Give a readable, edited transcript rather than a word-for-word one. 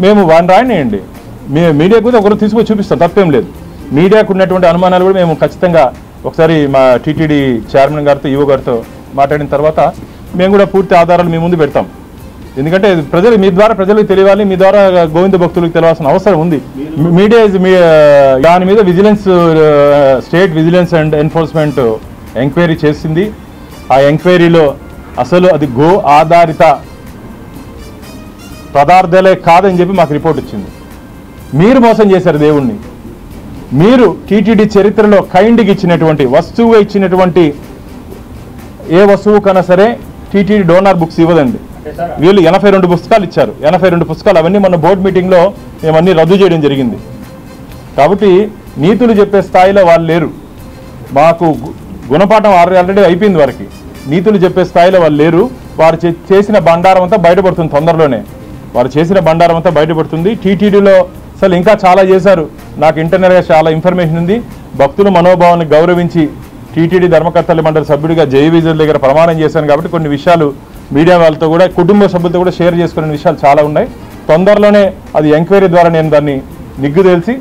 మేము వాడిని రాయనియండి, మీడియాకు కూడా ఒకరు తీసుకొని చూపిస్తాం, తప్పేం లేదు. మీడియాకు ఉన్నటువంటి అనుమానాలు కూడా మేము ఖచ్చితంగా ఒకసారి మా టీటీడీ చైర్మన్ గారితో ఈవో గారితో మాట్లాడిన తర్వాత మేము కూడా పూర్తి ఆధారాలు మీ ముందు పెడతాం. ఎందుకంటే మీ ద్వారా ప్రజలకు తెలియాలి, మీ ద్వారా గోవింద భక్తులకు తెలియాల్సిన అవసరం ఉంది. మీడియా దాని మీద vigilance, state vigilance and enforcement enquiry చేసింది. ఆ ఎంక్వైరీలో అసలు అది గో ఆధారిత పదార్థాలే కాదని చెప్పి మాకు రిపోర్ట్ వచ్చింది. మీరు మోసం చేశారు దేవుణ్ణి. మీరు టీటీడీ చరిత్రలో కైండ్కి ఇచ్చినటువంటి వస్తువుగా ఇచ్చినటువంటి ఏ వస్తువు కన్నా సరే టీటీడీ డోనార్ బుక్స్ ఇవ్వదండి. వీళ్ళు 82 పుస్తకాలు ఇచ్చారు. 82 పుస్తకాలు అవన్నీ మన బోర్డు మీటింగ్లో మేమన్నీ రద్దు చేయడం జరిగింది. కాబట్టి నీతులు చెప్పే స్థాయిలో వాళ్ళు లేరు. మాకు గుణపాఠం ఆల్రెడీ అయిపోయింది వారికి. నీతులు చెప్పే స్థాయిలో వాళ్ళు లేరు. వారు చేసిన బండారం అంతా బయటపడుతుంది తొందరలోనే. వారు చేసిన బండారం అంతా బయటపడుతుంది. టీటీడీలో అసలు ఇంకా చాలా చేశారు. నాకు ఇంటర్నల్గా చాలా ఇన్ఫర్మేషన్ ఉంది. భక్తుల మనోభావాన్ని గౌరవించి టీటీడీ ధర్మకర్తల మండలి సభ్యుడిగా జయ విజయ్ దగ్గర ప్రమాణం చేశాను. కాబట్టి కొన్ని విషయాలు మీడియా వాళ్ళతో కూడా, కుటుంబ సభ్యులతో కూడా షేర్ చేసుకునే విషయాలు చాలా ఉన్నాయి. తొందరలోనే అది ఎంక్వైరీ ద్వారా నేను దాన్ని నిగ్గు తేల్చి